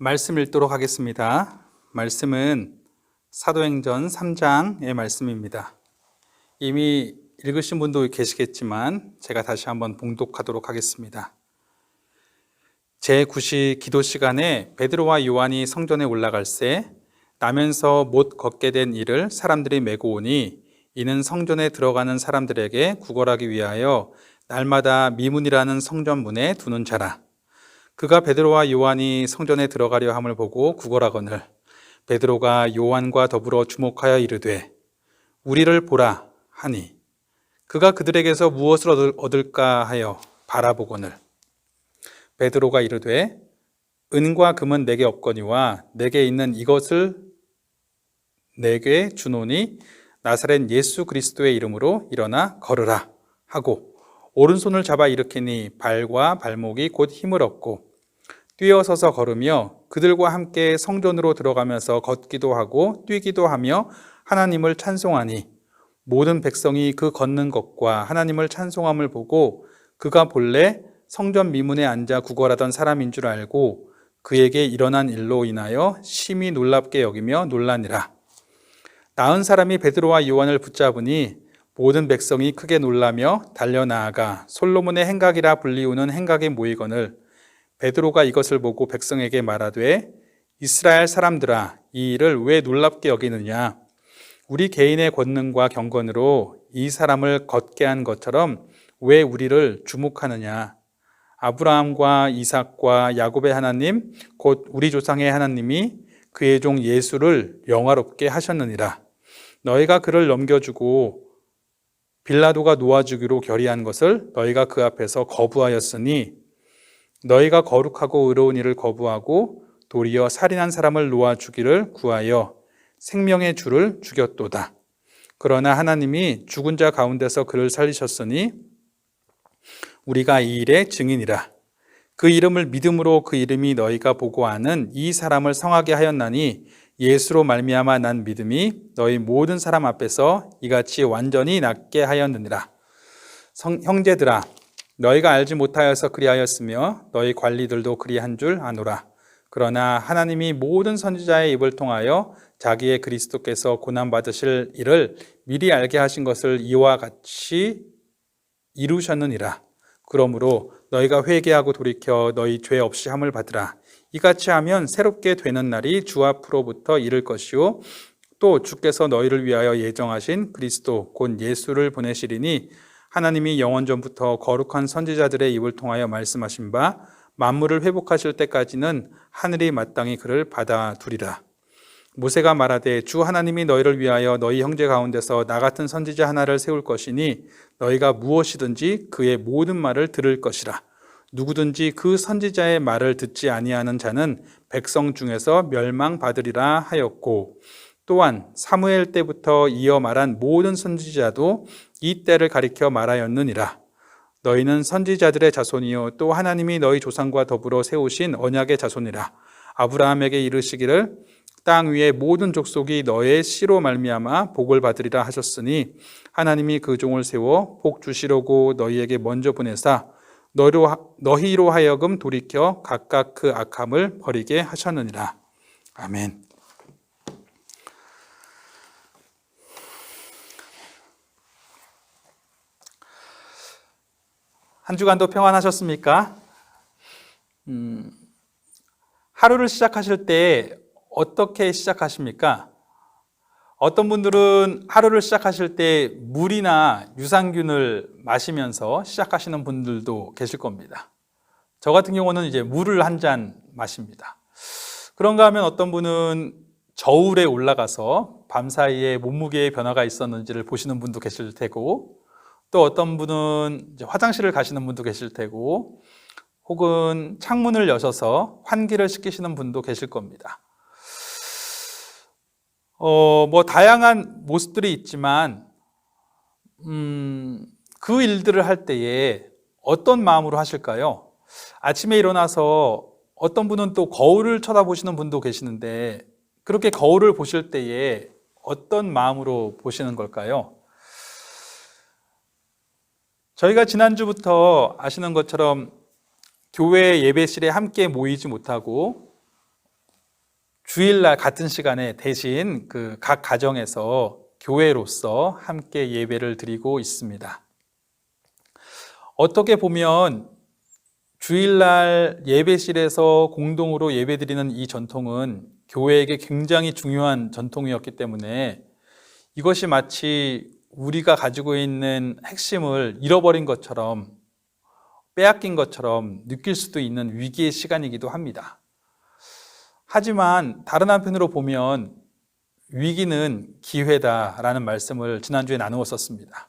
말씀 읽도록 하겠습니다. 말씀은 사도행전 3장의 말씀입니다. 이미 읽으신 분도 계시겠지만 제가 다시 한번 봉독하도록 하겠습니다. 제9시 기도 시간에 베드로와 요한이 성전에 올라갈새 나면서 못 걷게 된 이를 사람들이 메고 오니 이는 성전에 들어가는 사람들에게 구걸하기 위하여 날마다 미문이라는 성전문에 두는 자라. 그가 베드로와 요한이 성전에 들어가려 함을 보고 구걸하거늘 베드로가 요한과 더불어 주목하여 이르되 우리를 보라 하니 그가 그들에게서 무엇을 얻을까 하여 바라보거늘 베드로가 이르되 은과 금은 내게 없거니와 내게 있는 이것을 내게 주노니 나사렛 예수 그리스도의 이름으로 일어나 걸으라 하고 오른손을 잡아 일으키니 발과 발목이 곧 힘을 얻고 뛰어서서 걸으며 그들과 함께 성전으로 들어가면서 걷기도 하고 뛰기도 하며 하나님을 찬송하니 모든 백성이 그 걷는 것과 하나님을 찬송함을 보고 그가 본래 성전 미문에 앉아 구걸하던 사람인 줄 알고 그에게 일어난 일로 인하여 심히 놀랍게 여기며 놀라니라. 나은 사람이 베드로와 요한을 붙잡으니 모든 백성이 크게 놀라며 달려나아가 솔로몬의 행각이라 불리우는 행각에 모이거늘 베드로가 이것을 보고 백성에게 말하되 이스라엘 사람들아 이 일을 왜 놀랍게 여기느냐 우리 개인의 권능과 경건으로 이 사람을 걷게 한 것처럼 왜 우리를 주목하느냐 아브라함과 이삭과 야곱의 하나님 곧 우리 조상의 하나님이 그의 종 예수를 영화롭게 하셨느니라. 너희가 그를 넘겨주고 빌라도가 놓아주기로 결의한 것을 너희가 그 앞에서 거부하였으니 너희가 거룩하고 의로운 일을 거부하고 도리어 살인한 사람을 놓아주기를 구하여 생명의 주를 죽였도다. 그러나 하나님이 죽은 자 가운데서 그를 살리셨으니 우리가 이 일의 증인이라. 그 이름을 믿음으로 그 이름이 너희가 보고 아는 이 사람을 성하게 하였나니 예수로 말미암아 난 믿음이 너희 모든 사람 앞에서 이같이 완전히 낫게 하였느니라. 형제들아 너희가 알지 못하여서 그리하였으며 너희 관리들도 그리한 줄 아노라. 그러나 하나님이 모든 선지자의 입을 통하여 자기의 그리스도께서 고난받으실 일을 미리 알게 하신 것을 이와 같이 이루셨느니라. 그러므로 너희가 회개하고 돌이켜 너희 죄 없이 함을 받으라. 이같이 하면 새롭게 되는 날이 주 앞으로부터 이를 것이요 또 주께서 너희를 위하여 예정하신 그리스도 곧 예수를 보내시리니 하나님이 영원 전부터 거룩한 선지자들의 입을 통하여 말씀하신 바 만물을 회복하실 때까지는 하늘이 마땅히 그를 받아두리라. 모세가 말하되 주 하나님이 너희를 위하여 너희 형제 가운데서 나 같은 선지자 하나를 세울 것이니 너희가 무엇이든지 그의 모든 말을 들을 것이라. 누구든지 그 선지자의 말을 듣지 아니하는 자는 백성 중에서 멸망받으리라 하였고 또한 사무엘 때부터 이어 말한 모든 선지자도 이 때를 가리켜 말하였느니라. 너희는 선지자들의 자손이요 또 하나님이 너희 조상과 더불어 세우신 언약의 자손이라. 아브라함에게 이르시기를 땅 위의 모든 족속이 너의 씨로 말미암아 복을 받으리라 하셨으니 하나님이 그 종을 세워 복 주시려고 너희에게 먼저 보내사 너희로 하여금 돌이켜 각각 그 악함을 버리게 하셨느니라. 아멘. 한 주간도 평안하셨습니까? 하루를 시작하실 때 어떻게 시작하십니까? 어떤 분들은 하루를 시작하실 때 물이나 유산균을 마시면서 시작하시는 분들도 계실 겁니다. 저 같은 경우는 이제 물을 한 잔 마십니다. 그런가 하면 어떤 분은 저울에 올라가서 밤사이에 몸무게의 변화가 있었는지를 보시는 분도 계실 테고 또 어떤 분은 이제 화장실을 가시는 분도 계실 테고 혹은 창문을 여셔서 환기를 시키시는 분도 계실 겁니다. 다양한 모습들이 있지만 그 일들을 할 때에 어떤 마음으로 하실까요? 아침에 일어나서 어떤 분은 또 거울을 쳐다보시는 분도 계시는데 그렇게 거울을 보실 때에 어떤 마음으로 보시는 걸까요? 저희가 지난주부터 아시는 것처럼 교회 예배실에 함께 모이지 못하고 주일날 같은 시간에 대신 그 각 가정에서 교회로서 함께 예배를 드리고 있습니다. 어떻게 보면 주일날 예배실에서 공동으로 예배드리는 이 전통은 교회에게 굉장히 중요한 전통이었기 때문에 이것이 마치 우리가 가지고 있는 핵심을 잃어버린 것처럼, 빼앗긴 것처럼 느낄 수도 있는 위기의 시간이기도 합니다. 하지만 다른 한편으로 보면 위기는 기회다라는 말씀을 지난주에 나누었었습니다.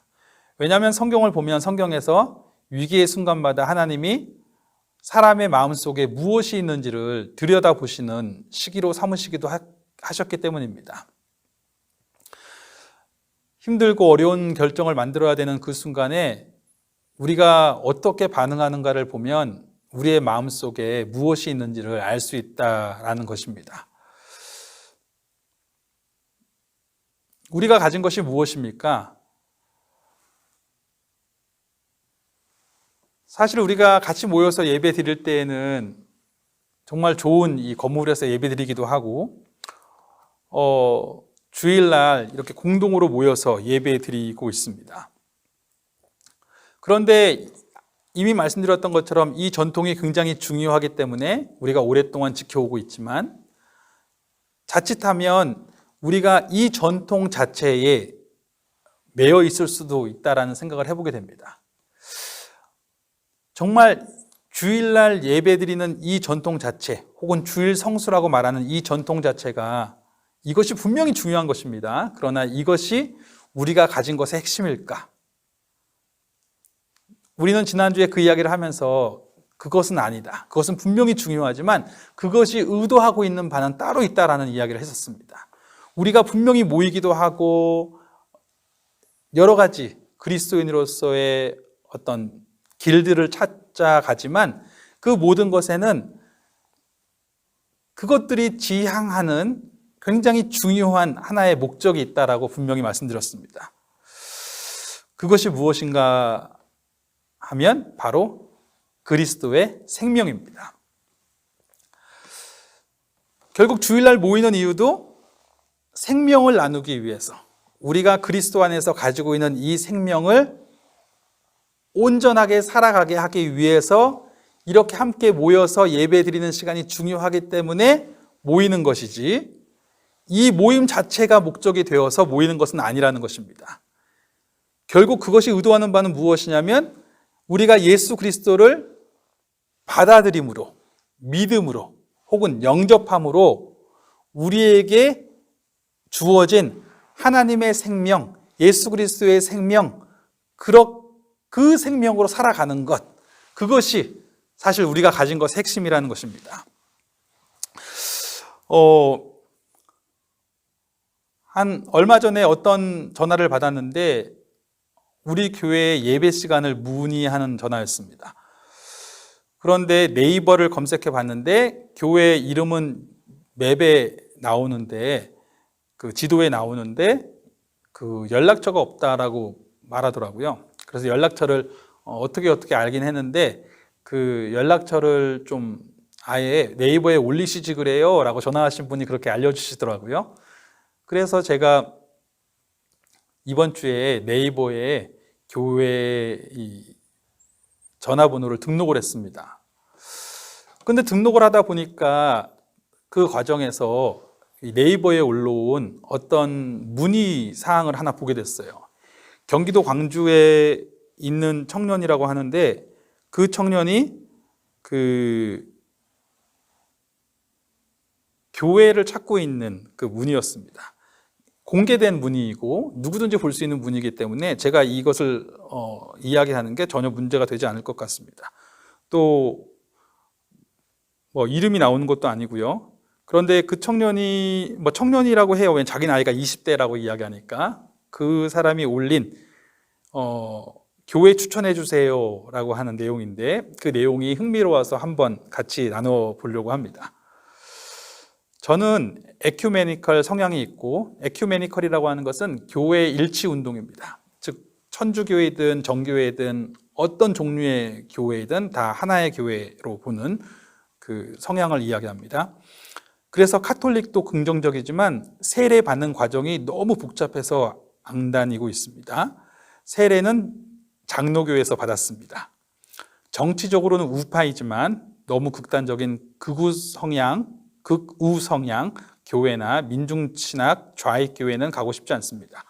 왜냐하면 성경을 보면 성경에서 위기의 순간마다 하나님이 사람의 마음속에 무엇이 있는지를 들여다보시는 시기로 삼으시기도 하셨기 때문입니다. 힘들고 어려운 결정을 만들어야 되는 그 순간에 우리가 어떻게 반응하는가를 보면 우리의 마음속에 무엇이 있는지를 알 수 있다라는 것입니다. 우리가 가진 것이 무엇입니까? 사실 우리가 같이 모여서 예배 드릴 때에는 정말 좋은 이 건물에서 예배 드리기도 하고 주일날 이렇게 공동으로 모여서 예배 드리고 있습니다. 그런데 이미 말씀드렸던 것처럼 이 전통이 굉장히 중요하기 때문에 우리가 오랫동안 지켜오고 있지만 자칫하면 우리가 이 전통 자체에 매여 있을 수도 있다라는 생각을 해보게 됩니다. 정말 주일날 예배드리는 이 전통 자체 혹은 주일 성수라고 말하는 이 전통 자체가 이것이 분명히 중요한 것입니다. 그러나 이것이 우리가 가진 것의 핵심일까? 우리는 지난주에 그 이야기를 하면서 그것은 아니다. 그것은 분명히 중요하지만 그것이 의도하고 있는 바는 따로 있다라는 이야기를 했었습니다. 우리가 분명히 모이기도 하고 여러 가지 그리스도인으로서의 어떤 길들을 찾아가지만 그 모든 것에는 그것들이 지향하는 굉장히 중요한 하나의 목적이 있다라고 분명히 말씀드렸습니다. 그것이 무엇인가 하면 바로 그리스도의 생명입니다. 결국 주일날 모이는 이유도 생명을 나누기 위해서, 우리가 그리스도 안에서 가지고 있는 이 생명을 온전하게 살아가게 하기 위해서 이렇게 함께 모여서 예배드리는 시간이 중요하기 때문에 모이는 것이지, 이 모임 자체가 목적이 되어서 모이는 것은 아니라는 것입니다. 결국 그것이 의도하는 바는 무엇이냐면 우리가 예수 그리스도를 받아들임으로, 믿음으로 혹은 영접함으로 우리에게 주어진 하나님의 생명, 예수 그리스도의 생명, 그 생명으로 살아가는 것, 그것이 사실 우리가 가진 것의 핵심이라는 것입니다. 얼마 전에 어떤 전화를 받았는데 우리 교회의 예배 시간을 문의하는 전화였습니다. 그런데 네이버를 검색해 봤는데 교회 이름은 맵에 나오는데, 그 지도에 나오는데 그 연락처가 없다라고 말하더라고요. 그래서 연락처를 어떻게 알긴 했는데 그 연락처를 좀 아예 네이버에 올리시지 그래요 라고 전화하신 분이 그렇게 알려주시더라고요. 그래서 제가 이번 주에 네이버에 교회 이 전화번호를 등록을 했습니다. 근데 등록을 하다 보니까 그 과정에서 네이버에 올라온 어떤 문의 사항을 하나 보게 됐어요. 경기도 광주에 있는 청년이라고 하는데 그 청년이 그 교회를 찾고 있는 그 문의였습니다. 공개된 문의이고 누구든지 볼 수 있는 문의이기 때문에 제가 이것을 이야기하는 게 전혀 문제가 되지 않을 것 같습니다. 또 뭐 이름이 나오는 것도 아니고요. 그런데 그 청년이 뭐 청년이라고 해요. 왜 자기 나이가 20대라고 이야기하니까 그 사람이 올린 교회 추천해 주세요 라고 하는 내용인데 그 내용이 흥미로워서 한번 같이 나눠 보려고 합니다. 저는 에큐메니컬 성향이 있고, 에큐메니컬이라고 하는 것은 교회 일치 운동입니다. 즉 천주교회든 정교회든 어떤 종류의 교회이든 다 하나의 교회로 보는 그 성향을 이야기합니다. 그래서 카톨릭도 긍정적이지만 세례 받는 과정이 너무 복잡해서 앙단이고 있습니다. 세례는 장로교에서 받았습니다. 정치적으로는 우파이지만 너무 극단적인 극우 성향 교회나 민중신학 좌익 교회는 가고 싶지 않습니다.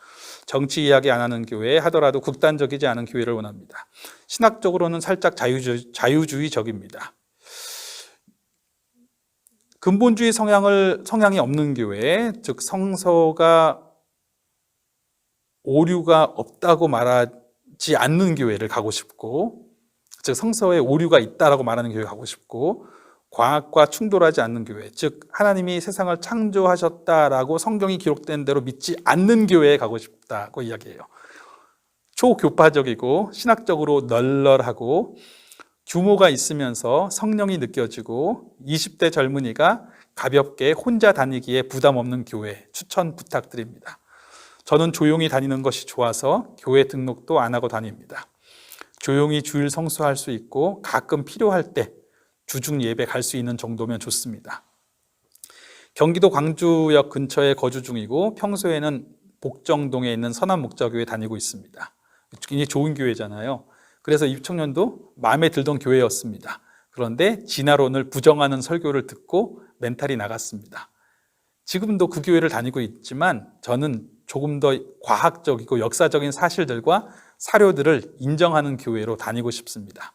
정치 이야기 안 하는 교회 하더라도 극단적이지 않은 교회를 원합니다. 신학적으로는 살짝 자유주의적입니다. 근본주의 성향이 없는 교회, 즉 성서가 오류가 없다고 말하지 않는 교회를 가고 싶고, 즉 성서에 오류가 있다라고 말하는 교회 가고 싶고, 과학과 충돌하지 않는 교회, 즉 하나님이 세상을 창조하셨다라고 성경이 기록된 대로 믿지 않는 교회에 가고 싶다고 이야기해요. 초교파적이고 신학적으로 널널하고 규모가 있으면서 성령이 느껴지고 20대 젊은이가 가볍게 혼자 다니기에 부담 없는 교회 추천 부탁드립니다. 저는 조용히 다니는 것이 좋아서 교회 등록도 안 하고 다닙니다. 조용히 주일 성수할 수 있고 가끔 필요할 때 주중 예배 갈 수 있는 정도면 좋습니다. 경기도 광주역 근처에 거주 중이고 평소에는 복정동에 있는 선한목자교회 다니고 있습니다. 굉장히 좋은 교회잖아요. 그래서 입청년도 마음에 들던 교회였습니다. 그런데 진화론을 부정하는 설교를 듣고 멘탈이 나갔습니다. 지금도 그 교회를 다니고 있지만 저는 조금 더 과학적이고 역사적인 사실들과 사료들을 인정하는 교회로 다니고 싶습니다.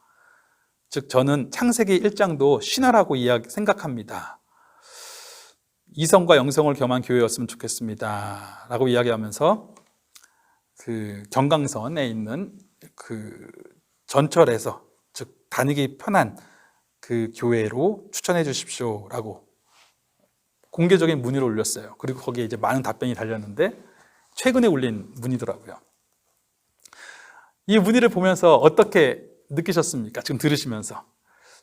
즉 저는 창세기 1장도 신화라고 생각합니다. 이성과 영성을 겸한 교회였으면 좋겠습니다 라고 이야기하면서 그 경강선에 있는 그 전철에서 즉 다니기 편한 그 교회로 추천해 주십시오 라고 공개적인 문의를 올렸어요. 그리고 거기에 이제 많은 답변이 달렸는데 최근에 올린 문의더라고요. 이 문의를 보면서 어떻게 느끼셨습니까? 지금 들으시면서.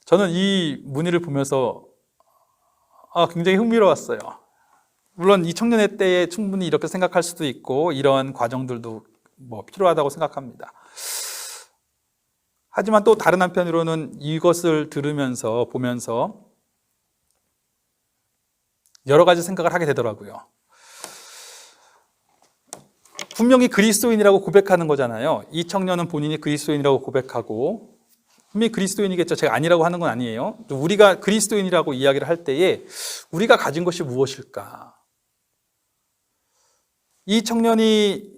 저는 이 문의를 보면서 굉장히 흥미로웠어요. 물론 이 청년의 때에 충분히 이렇게 생각할 수도 있고 이런 과정들도 필요하다고 생각합니다. 하지만 또 다른 한편으로는 이것을 들으면서 보면서 여러 가지 생각을 하게 되더라고요. 분명히 그리스도인이라고 고백하는 거잖아요. 이 청년은 본인이 그리스도인이라고 고백하고 분명히 그리스도인이겠죠. 제가 아니라고 하는 건 아니에요. 우리가 그리스도인이라고 이야기를 할 때에 우리가 가진 것이 무엇일까? 이 청년이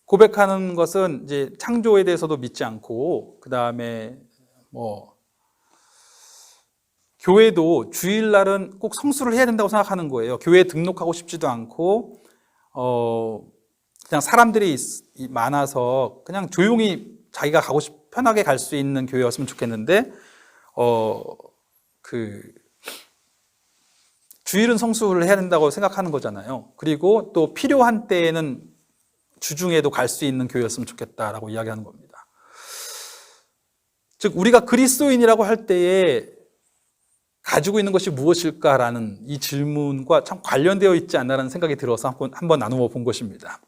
고백하는 것은 이제 창조에 대해서도 믿지 않고 그 다음에 교회도 주일날은 꼭 성수를 해야 된다고 생각하는 거예요. 교회에 등록하고 싶지도 않고 그냥 사람들이 많아서 그냥 조용히 자기가 편하게 갈 수 있는 교회였으면 좋겠는데 주일은 성수를 해야 된다고 생각하는 거잖아요. 그리고 또 필요한 때에는 주중에도 갈 수 있는 교회였으면 좋겠다라고 이야기하는 겁니다. 즉 우리가 그리스도인이라고 할 때에 가지고 있는 것이 무엇일까라는 이 질문과 참 관련되어 있지 않나라는 생각이 들어서 한번 나누어 본 것입니다.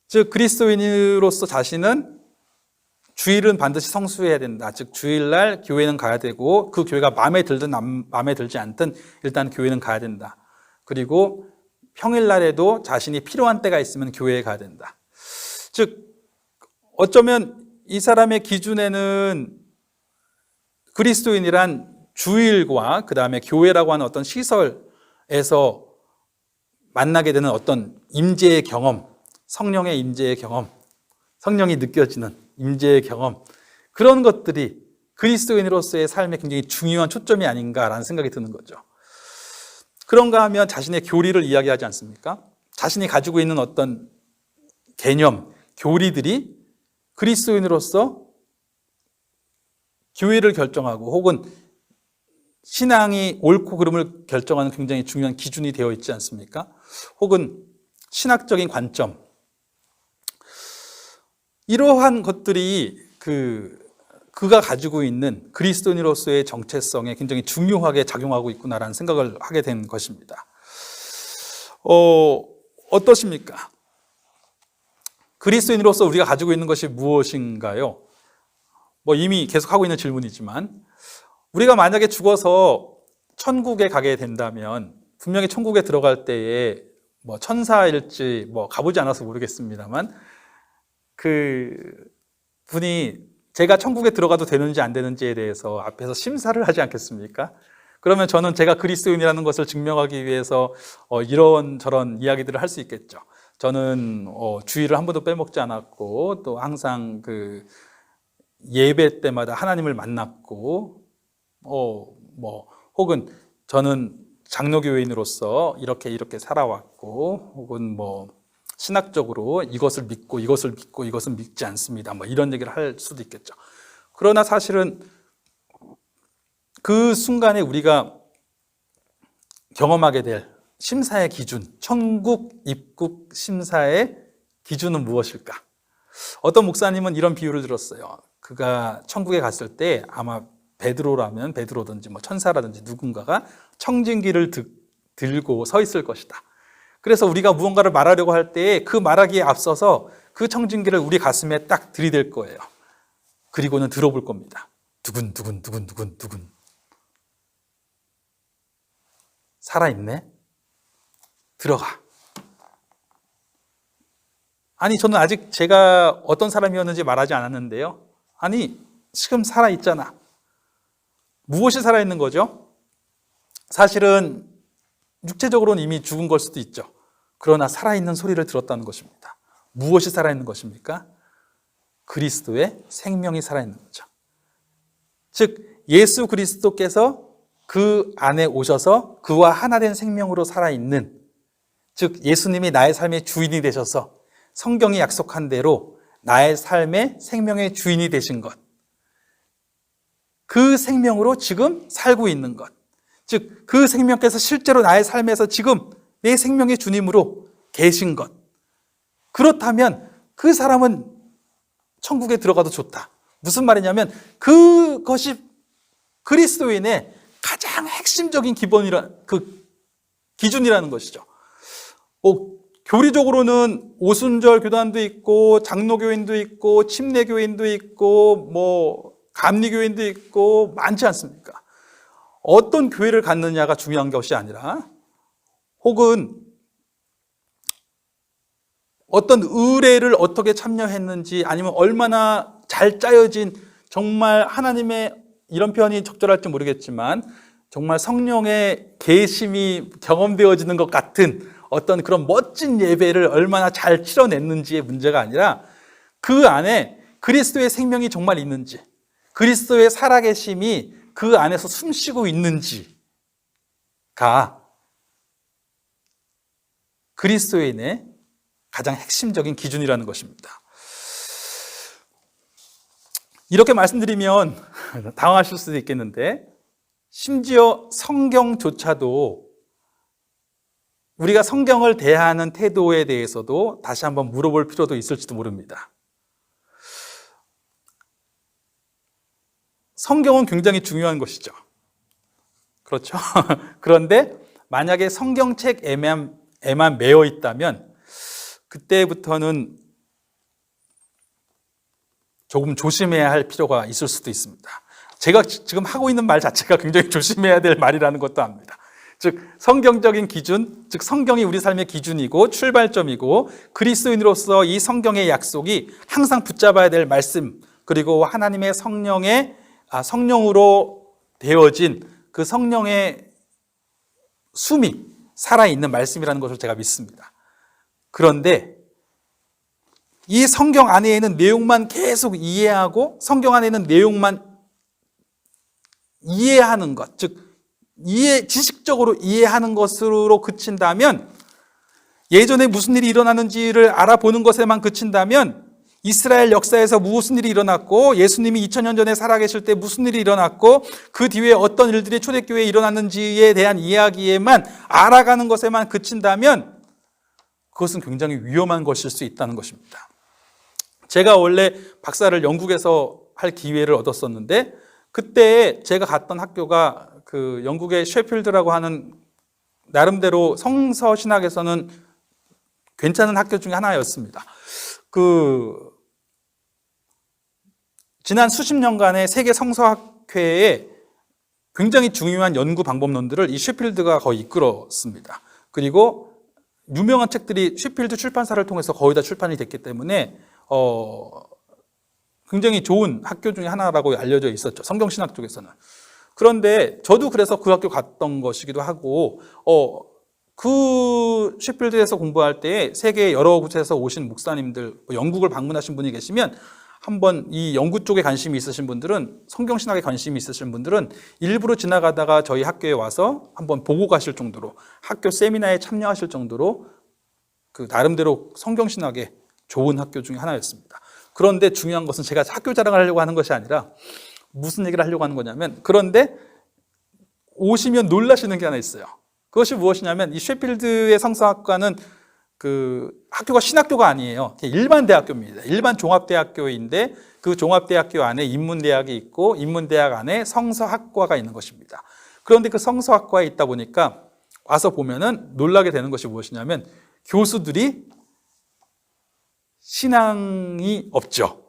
즉 그리스도인으로서 자신은 주일은 반드시 성수해야 된다. 즉 주일날 교회는 가야 되고 그 교회가 마음에 들든 마음에 들지 않든 일단 교회는 가야 된다. 그리고 평일날에도 자신이 필요한 때가 있으면 교회에 가야 된다. 즉 어쩌면 이 사람의 기준에는 그리스도인이란 주일과 그 다음에 교회라고 하는 어떤 시설에서 만나게 되는 어떤 임재의 경험, 성령의 임재의 경험, 성령이 느껴지는 임재의 경험, 그런 것들이 그리스도인으로서의 삶에 굉장히 중요한 초점이 아닌가라는 생각이 드는 거죠. 그런가 하면 자신의 교리를 이야기하지 않습니까? 자신이 가지고 있는 어떤 개념, 교리들이 그리스도인으로서 교회를 결정하고 혹은 신앙이 옳고 그름을 결정하는 굉장히 중요한 기준이 되어 있지 않습니까? 혹은 신학적인 관점, 이러한 것들이 그가 가지고 있는 그리스도인으로서의 정체성에 굉장히 중요하게 작용하고 있구나라는 생각을 하게 된 것입니다. 어떠십니까? 그리스도인으로서 우리가 가지고 있는 것이 무엇인가요? 이미 계속 하고 있는 질문이지만 우리가 만약에 죽어서 천국에 가게 된다면 분명히 천국에 들어갈 때에 뭐 천사일지 뭐 가보지 않아서 모르겠습니다만 그 분이 제가 천국에 들어가도 되는지 안 되는지에 대해서 앞에서 심사를 하지 않겠습니까? 그러면 저는 제가 그리스도인이라는 것을 증명하기 위해서 이런저런 이야기들을 할 수 있겠죠. 저는 주일을 한 번도 빼먹지 않았고 또 항상 그 예배 때마다 하나님을 만났고 뭐 혹은 저는 장로교인으로서 이렇게 살아왔고 혹은 뭐 신학적으로 이것을 믿고 이것은 믿지 않습니다. 뭐 이런 얘기를 할 수도 있겠죠. 그러나 사실은 그 순간에 우리가 경험하게 될 심사의 기준, 천국 입국 심사의 기준은 무엇일까? 어떤 목사님은 이런 비유를 들었어요. 그가 천국에 갔을 때 아마 베드로라면 베드로든지 뭐 천사라든지 누군가가 청진기를 들고 서 있을 것이다. 그래서 우리가 무언가를 말하려고 할 때 그 말하기에 앞서서 그 청진기를 우리 가슴에 딱 들이댈 거예요. 그리고는 들어볼 겁니다. 두근두근. 살아있네? 들어가. 아니, 저는 아직 제가 어떤 사람이었는지 말하지 않았는데요. 아니, 지금 살아있잖아. 무엇이 살아있는 거죠? 사실은 육체적으로는 이미 죽은 걸 수도 있죠. 그러나 살아있는 소리를 들었다는 것입니다. 무엇이 살아있는 것입니까? 그리스도의 생명이 살아있는 거죠. 즉 예수 그리스도께서 그 안에 오셔서 그와 하나 된 생명으로 살아있는, 즉 예수님이 나의 삶의 주인이 되셔서 성경이 약속한 대로 나의 삶의 생명의 주인이 되신 것, 그 생명으로 지금 살고 있는 것, 즉 그 생명께서 실제로 나의 삶에서 지금 내 생명의 주님으로 계신 것, 그렇다면 그 사람은 천국에 들어가도 좋다. 무슨 말이냐면 그것이 그리스도인의 가장 핵심적인 기준이라는 것이죠. 교리적으로는 오순절 교단도 있고 장로교인도 있고 침례교인도 있고 뭐 감리교인도 있고 많지 않습니까? 어떤 교회를 갖느냐가 중요한 것이 아니라 혹은 어떤 의례를 어떻게 참여했는지 아니면 얼마나 잘 짜여진 정말 하나님의, 이런 표현이 적절할지 모르겠지만 정말 성령의 계심이 경험되어지는 것 같은 어떤 그런 멋진 예배를 얼마나 잘 치러냈는지의 문제가 아니라 그 안에 그리스도의 생명이 정말 있는지, 그리스도의 살아계심이 그 안에서 숨쉬고 있는지가 그리스도인의 가장 핵심적인 기준이라는 것입니다. 이렇게 말씀드리면 당황하실 수도 있겠는데 심지어 성경조차도 우리가 성경을 대하는 태도에 대해서도 다시 한번 물어볼 필요도 있을지도 모릅니다. 성경은 굉장히 중요한 것이죠. 그렇죠? 그런데 만약에 성경책에만 매여 있다면 그때부터는 조금 조심해야 할 필요가 있을 수도 있습니다. 제가 지금 하고 있는 말 자체가 굉장히 조심해야 될 말이라는 것도 압니다. 즉 성경적인 기준, 즉 성경이 우리 삶의 기준이고 출발점이고 그리스도인으로서 이 성경의 약속이 항상 붙잡아야 될 말씀, 그리고 하나님의 성령으로 되어진 그 성령의 숨이 살아있는 말씀이라는 것을 제가 믿습니다. 그런데 이 성경 안에 있는 내용만 계속 이해하고 성경 안에 있는 내용만 이해하는 것, 즉 지식적으로 이해하는 것으로 그친다면, 예전에 무슨 일이 일어나는지를 알아보는 것에만 그친다면 이스라엘 역사에서 무슨 일이 일어났고 예수님이 2000년 전에 살아계실 때 무슨 일이 일어났고 그 뒤에 어떤 일들이 초대교회에 일어났는지에 대한 이야기에만 알아가는 것에만 그친다면 그것은 굉장히 위험한 것일 수 있다는 것입니다. 제가 원래 박사를 영국에서 할 기회를 얻었었는데 그때 제가 갔던 학교가 그 영국의 셰필드라고 하는 나름대로 성서 신학에서는 괜찮은 학교 중에 하나였습니다. 지난 수십 년간의 세계 성서학회에 굉장히 중요한 연구 방법론들을 이 셰필드가 거의 이끌었습니다. 그리고 유명한 책들이 셰필드 출판사를 통해서 거의 다 출판이 됐기 때문에 굉장히 좋은 학교 중에 하나라고 알려져 있었죠. 성경신학 쪽에서는. 그런데 저도 그래서 그 학교 갔던 것이기도 하고 그 셰필드에서 공부할 때 세계 여러 곳에서 오신 목사님들, 영국을 방문하신 분이 계시면 한번 이 연구 쪽에 관심이 있으신 분들은, 성경신학에 관심이 있으신 분들은 일부러 지나가다가 저희 학교에 와서 한번 보고 가실 정도로, 학교 세미나에 참여하실 정도로 그 나름대로 성경신학에 좋은 학교 중에 하나였습니다. 그런데 중요한 것은 제가 학교 자랑을 하려고 하는 것이 아니라 무슨 얘기를 하려고 하는 거냐면, 그런데 오시면 놀라시는 게 하나 있어요. 그것이 무엇이냐면 이 셰필드의 성서학과는 그 학교가 신학교가 아니에요. 일반 대학교입니다. 일반 종합대학교인데 그 종합대학교 안에 인문대학이 있고 인문대학 안에 성서학과가 있는 것입니다. 그런데 그 성서학과에 있다 보니까 와서 보면은 놀라게 되는 것이 무엇이냐면 교수들이 신앙이 없죠.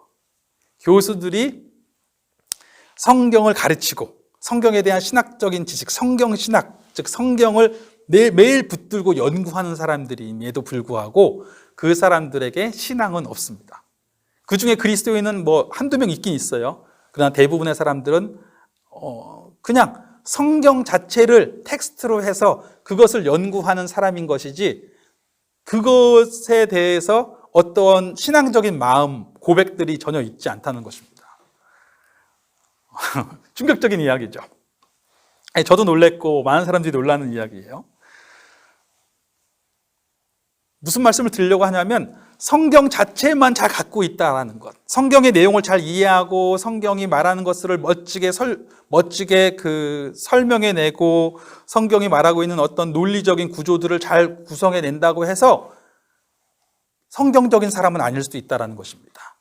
교수들이 성경을 가르치고 성경에 대한 신학적인 지식, 성경신학, 즉 성경을 매일 붙들고 연구하는 사람들임에도 불구하고 그 사람들에게 신앙은 없습니다. 그 중에 그리스도인은 뭐 한두 명 있긴 있어요. 그러나 대부분의 사람들은 그냥 성경 자체를 텍스트로 해서 그것을 연구하는 사람인 것이지 그것에 대해서 어떤 신앙적인 마음, 고백들이 전혀 있지 않다는 것입니다. 충격적인 이야기죠. 저도 놀랬고 많은 사람들이 놀라는 이야기예요. 무슨 말씀을 드리려고 하냐면 성경 자체만 잘 갖고 있다라는 것, 성경의 내용을 잘 이해하고 성경이 말하는 것을 멋지게 그 설명해내고 성경이 말하고 있는 어떤 논리적인 구조들을 잘 구성해낸다고 해서 성경적인 사람은 아닐 수도 있다는 것입니다.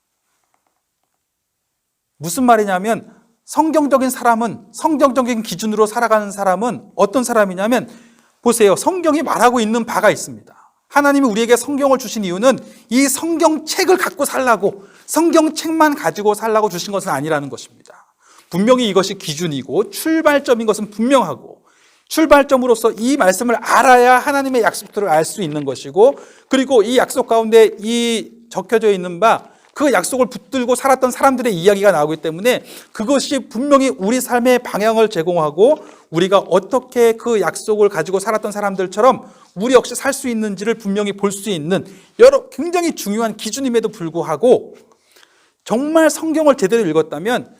무슨 말이냐면 성경적인 사람은, 성경적인 기준으로 살아가는 사람은 어떤 사람이냐면, 보세요. 성경이 말하고 있는 바가 있습니다. 하나님이 우리에게 성경을 주신 이유는 이 성경책을 갖고 살라고, 성경책만 가지고 살라고 주신 것은 아니라는 것입니다. 분명히 이것이 기준이고 출발점인 것은 분명하고, 출발점으로서 이 말씀을 알아야 하나님의 약속들을 알 수 있는 것이고, 그리고 이 약속 가운데 이 적혀져 있는 바, 그 약속을 붙들고 살았던 사람들의 이야기가 나오기 때문에 그것이 분명히 우리 삶의 방향을 제공하고 우리가 어떻게 그 약속을 가지고 살았던 사람들처럼 우리 역시 살 수 있는지를 분명히 볼 수 있는 여러 굉장히 중요한 기준임에도 불구하고, 정말 성경을 제대로 읽었다면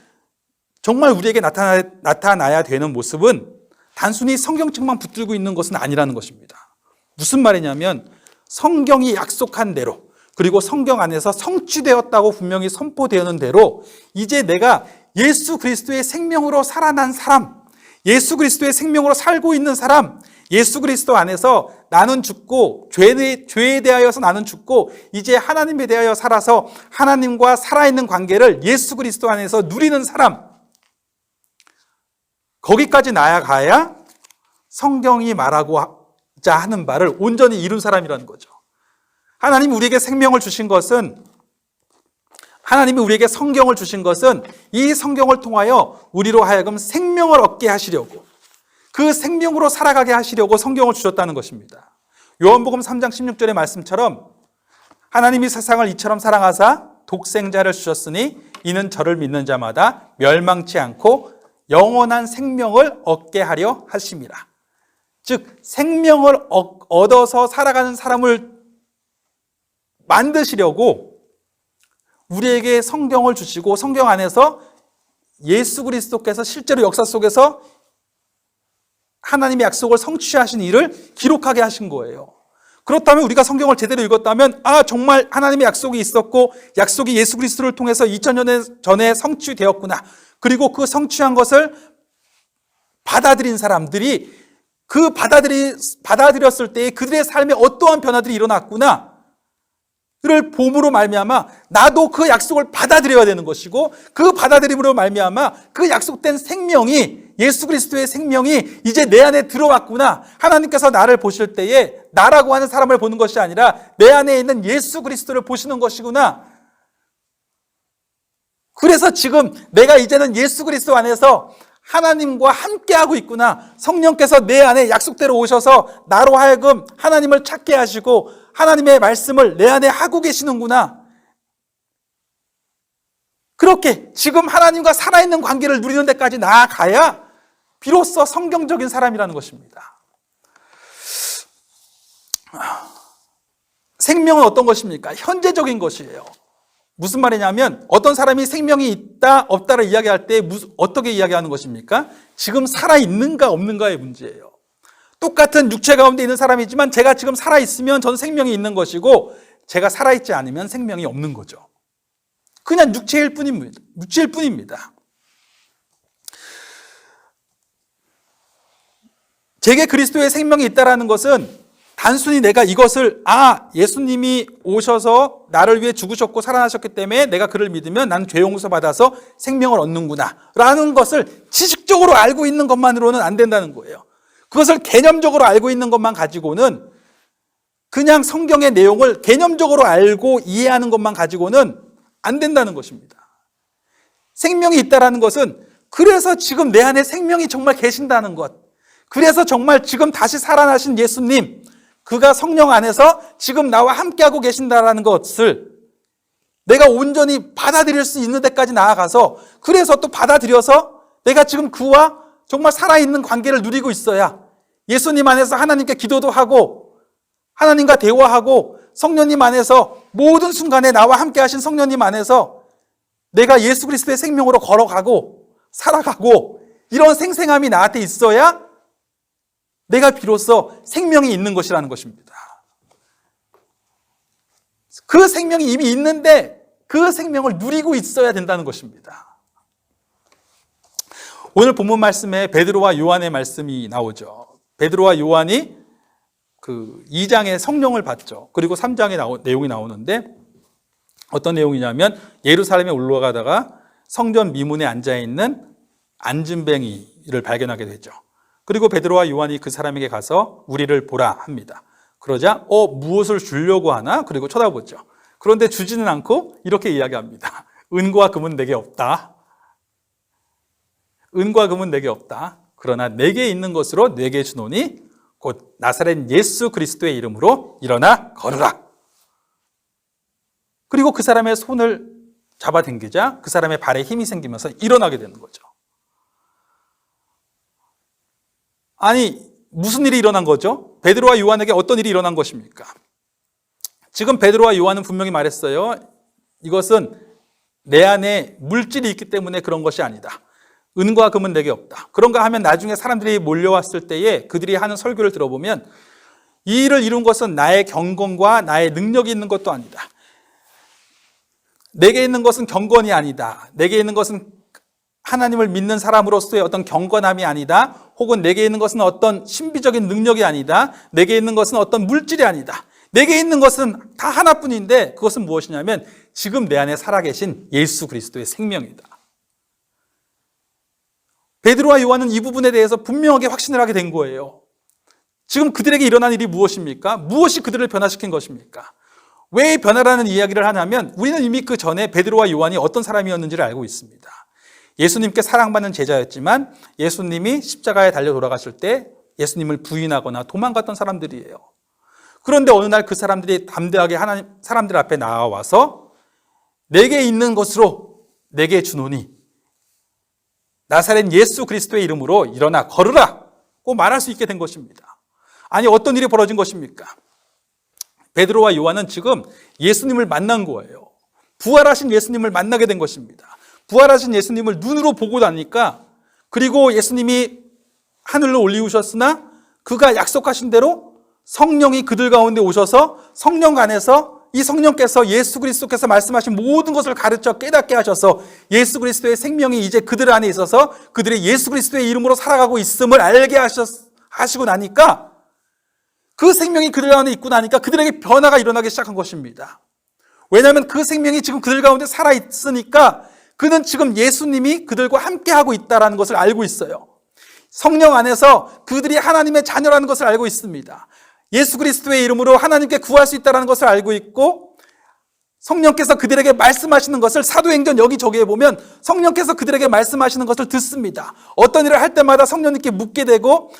정말 우리에게 나타나야 되는 모습은 단순히 성경책만 붙들고 있는 것은 아니라는 것입니다. 무슨 말이냐면 성경이 약속한 대로, 그리고 성경 안에서 성취되었다고 분명히 선포되는 대로 이제 내가 예수 그리스도의 생명으로 살아난 사람, 예수 그리스도의 생명으로 살고 있는 사람, 예수 그리스도 안에서 나는 죽고 죄에 대하여서 나는 죽고 이제 하나님에 대하여 살아서 하나님과 살아있는 관계를 예수 그리스도 안에서 누리는 사람, 거기까지 나아가야 성경이 말하고자 하는 바를 온전히 이룬 사람이라는 거죠. 하나님이 우리에게 생명을 주신 것은, 하나님이 우리에게 성경을 주신 것은 이 성경을 통하여 우리로 하여금 생명을 얻게 하시려고, 그 생명으로 살아가게 하시려고 성경을 주셨다는 것입니다. 요한복음 3장 16절의 말씀처럼 하나님이 세상을 이처럼 사랑하사 독생자를 주셨으니 이는 저를 믿는 자마다 멸망치 않고 영원한 생명을 얻게 하려 하심이라. 즉 생명을 얻어서 살아가는 사람을 만드시려고 우리에게 성경을 주시고 성경 안에서 예수 그리스도께서 실제로 역사 속에서 하나님의 약속을 성취하신 일을 기록하게 하신 거예요. 그렇다면 우리가 성경을 제대로 읽었다면 정말 하나님의 약속이 있었고 약속이 예수 그리스도를 통해서 2000년 전에 성취되었구나. 그리고 그 성취한 것을 받아들인 사람들이 그 받아들였을 때 그들의 삶에 어떠한 변화들이 일어났구나 를 봄으로 말미암아 나도 그 약속을 받아들여야 되는 것이고, 그 받아들임으로 말미암아 그 약속된 생명이, 예수 그리스도의 생명이 이제 내 안에 들어왔구나. 하나님께서 나를 보실 때에 나라고 하는 사람을 보는 것이 아니라 내 안에 있는 예수 그리스도를 보시는 것이구나. 그래서 지금 내가 이제는 예수 그리스도 안에서 하나님과 함께하고 있구나. 성령께서 내 안에 약속대로 오셔서 나로 하여금 하나님을 찾게 하시고 하나님의 말씀을 내 안에 하고 계시는구나. 그렇게 지금 하나님과 살아있는 관계를 누리는 데까지 나아가야 비로소 성경적인 사람이라는 것입니다. 생명은 어떤 것입니까? 현재적인 것이에요. 무슨 말이냐면 어떤 사람이 생명이 있다 없다를 이야기할 때 어떻게 이야기하는 것입니까? 지금 살아있는가 없는가의 문제예요. 똑같은 육체 가운데 있는 사람이지만 제가 지금 살아있으면 전 생명이 있는 것이고 제가 살아있지 않으면 생명이 없는 거죠. 그냥 육체일 뿐입니다. 제게 그리스도의 생명이 있다는 것은 단순히 내가 이것을 예수님이 오셔서 나를 위해 죽으셨고 살아나셨기 때문에 내가 그를 믿으면 난 죄 용서 받아서 생명을 얻는구나 라는 것을 지식적으로 알고 있는 것만으로는 안 된다는 거예요. 그것을 개념적으로 알고 있는 것만 가지고는, 그냥 성경의 내용을 개념적으로 알고 이해하는 것만 가지고는 안 된다는 것입니다. 생명이 있다는 것은 그래서 지금 내 안에 생명이 정말 계신다는 것, 그래서 정말 지금 다시 살아나신 예수님, 그가 성령 안에서 지금 나와 함께하고 계신다는 것을 내가 온전히 받아들일 수 있는 데까지 나아가서, 그래서 또 받아들여서 내가 지금 그와 정말 살아있는 관계를 누리고 있어야 예수님 안에서 하나님께 기도도 하고 하나님과 대화하고 성령님 안에서 모든 순간에 나와 함께 하신 성령님 안에서 내가 예수 그리스도의 생명으로 걸어가고 살아가고 이런 생생함이 나한테 있어야 내가 비로소 생명이 있는 것이라는 것입니다. 그 생명이 이미 있는데 그 생명을 누리고 있어야 된다는 것입니다. 오늘 본문 말씀에 베드로와 요한의 말씀이 나오죠. 베드로와 요한이 그 2장에 성령을 받죠. 그리고 3장에 내용이 나오는데 어떤 내용이냐면 예루살렘에 올라가다가 성전 미문에 앉아있는 안진뱅이를 발견하게 되죠. 그리고 베드로와 요한이 그 사람에게 가서 우리를 보라 합니다. 그러자 무엇을 주려고 하나? 그리고 쳐다보죠. 그런데 주지는 않고 이렇게 이야기합니다. 은과 금은 내게 없다. 은과 금은 내게 없다. 그러나 내게 있는 것으로 내게 주노니 곧 나사렛 예수 그리스도의 이름으로 일어나 걸으라. 그리고 그 사람의 손을 잡아당기자 그 사람의 발에 힘이 생기면서 일어나게 되는 거죠. 아니, 무슨 일이 일어난 거죠? 베드로와 요한에게 어떤 일이 일어난 것입니까? 지금 베드로와 요한은 분명히 말했어요. 이것은 내 안에 물질이 있기 때문에 그런 것이 아니다. 은과 금은 내게 없다. 그런가 하면 나중에 사람들이 몰려왔을 때에 그들이 하는 설교를 들어보면 이 일을 이룬 것은 나의 경건과 나의 능력이 있는 것도 아니다. 내게 있는 것은 경건이 아니다. 내게 있는 것은 하나님을 믿는 사람으로서의 어떤 경건함이 아니다. 혹은 내게 있는 것은 어떤 신비적인 능력이 아니다. 내게 있는 것은 어떤 물질이 아니다. 내게 있는 것은 다 하나뿐인데 그것은 무엇이냐면 지금 내 안에 살아계신 예수 그리스도의 생명이다. 베드로와 요한은 이 부분에 대해서 분명하게 확신을 하게 된 거예요. 지금 그들에게 일어난 일이 무엇입니까? 무엇이 그들을 변화시킨 것입니까? 왜 변화라는 이야기를 하냐면 우리는 이미 그 전에 베드로와 요한이 어떤 사람이었는지를 알고 있습니다. 예수님께 사랑받는 제자였지만 예수님이 십자가에 달려 돌아가실 때 예수님을 부인하거나 도망갔던 사람들이에요. 그런데 어느 날 그 사람들이 담대하게 하나님 사람들 앞에 나와서 내게 있는 것으로 내게 주노니 나사렛 예수 그리스도의 이름으로 일어나 걸으라 고 말할 수 있게 된 것입니다. 아니, 어떤 일이 벌어진 것입니까? 베드로와 요한은 지금 예수님을 만난 거예요. 부활하신 예수님을 만나게 된 것입니다. 부활하신 예수님을 눈으로 보고 나니까, 그리고 예수님이 하늘로 올리우셨으나 그가 약속하신 대로 성령이 그들 가운데 오셔서 성령 안에서 이 성령께서 예수 그리스도께서 말씀하신 모든 것을 가르쳐 깨닫게 하셔서 예수 그리스도의 생명이 이제 그들 안에 있어서 그들의 예수 그리스도의 이름으로 살아가고 있음을 알게 하시고 나니까, 그 생명이 그들 안에 있고 나니까 그들에게 변화가 일어나기 시작한 것입니다. 왜냐하면 그 생명이 지금 그들 가운데 살아있으니까 그는 지금 예수님이 그들과 함께하고 있다는 것을 알고 있어요. 성령 안에서 그들이 하나님의 자녀라는 것을 알고 있습니다. 예수 그리스도의 이름으로 하나님께 구할 수 있다는 것을 알고 있고, 성령께서 그들에게 말씀하시는 것을 사도행전 여기저기에 보면 성령께서 그들에게 말씀하시는 것을 듣습니다. 어떤 일을 할 때마다 성령님께 묻게 되고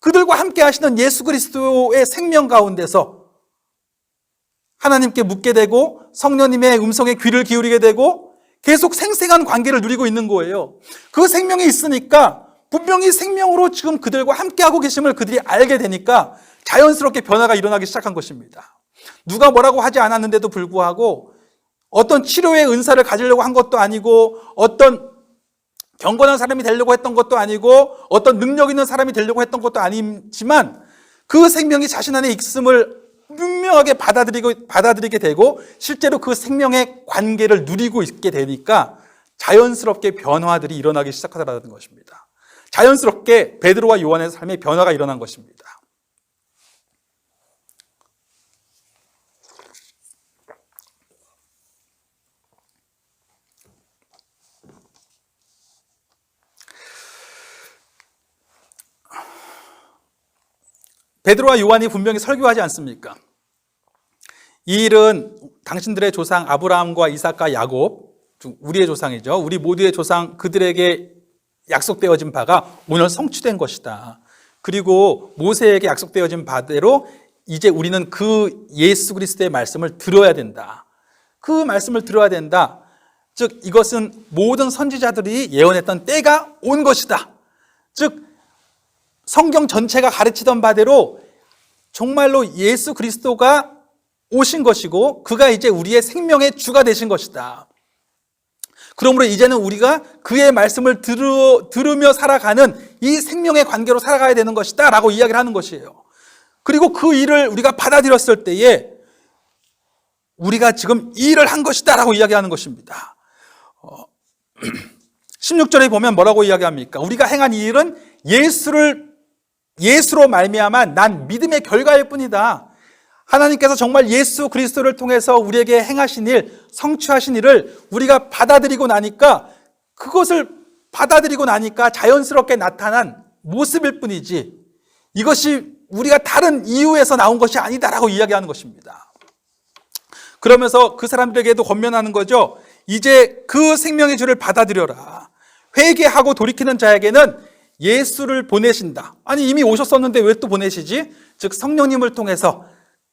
그들과 함께 하시는 예수 그리스도의 생명 가운데서 하나님께 묻게 되고 성령님의 음성에 귀를 기울이게 되고 계속 생생한 관계를 누리고 있는 거예요. 그 생명이 있으니까 분명히 생명으로 지금 그들과 함께하고 계심을 그들이 알게 되니까 자연스럽게 변화가 일어나기 시작한 것입니다. 누가 뭐라고 하지 않았는데도 불구하고 어떤 치료의 은사를 가지려고 한 것도 아니고 어떤 경건한 사람이 되려고 했던 것도 아니고 어떤 능력 있는 사람이 되려고 했던 것도 아니지만 그 생명이 자신 안에 있음을 분명하게 받아들이게 되고 실제로 그 생명의 관계를 누리고 있게 되니까 자연스럽게 변화들이 일어나기 시작하더라는 것입니다. 자연스럽게 베드로와 요한의 삶에 변화가 일어난 것입니다. 베드로와 요한이 분명히 설교하지 않습니까? 이 일은 당신들의 조상 아브라함과 이삭과 야곱, 우리의 조상이죠. 우리 모두의 조상 그들에게 약속되어진 바가 오늘 성취된 것이다. 그리고 모세에게 약속되어진 바대로 이제 우리는 그 예수 그리스도의 말씀을 들어야 된다. 그 말씀을 들어야 된다. 즉 이것은 모든 선지자들이 예언했던 때가 온 것이다. 즉 성경 전체가 가르치던 바대로 정말로 예수 그리스도가 오신 것이고 그가 이제 우리의 생명의 주가 되신 것이다. 그러므로 이제는 우리가 그의 말씀을 들으며 살아가는 이 생명의 관계로 살아가야 되는 것이다 라고 이야기를 하는 것이에요. 그리고 그 일을 우리가 받아들였을 때에 우리가 지금 이 일을 한 것이다 라고 이야기하는 것입니다. 16절에 보면 뭐라고 이야기합니까? 우리가 행한 이 일은 예수로 말미암아 난 믿음의 결과일 뿐이다. 하나님께서 정말 예수 그리스도를 통해서 우리에게 행하신 일, 성취하신 일을 우리가 받아들이고 나니까 그것을 받아들이고 나니까 자연스럽게 나타난 모습일 뿐이지 이것이 우리가 다른 이유에서 나온 것이 아니다라고 이야기하는 것입니다. 그러면서 그 사람들에게도 권면하는 거죠. 이제 그 생명의 주를 받아들여라. 회개하고 돌이키는 자에게는 예수를 보내신다. 아니 이미 오셨었는데 왜 또 보내시지? 즉 성령님을 통해서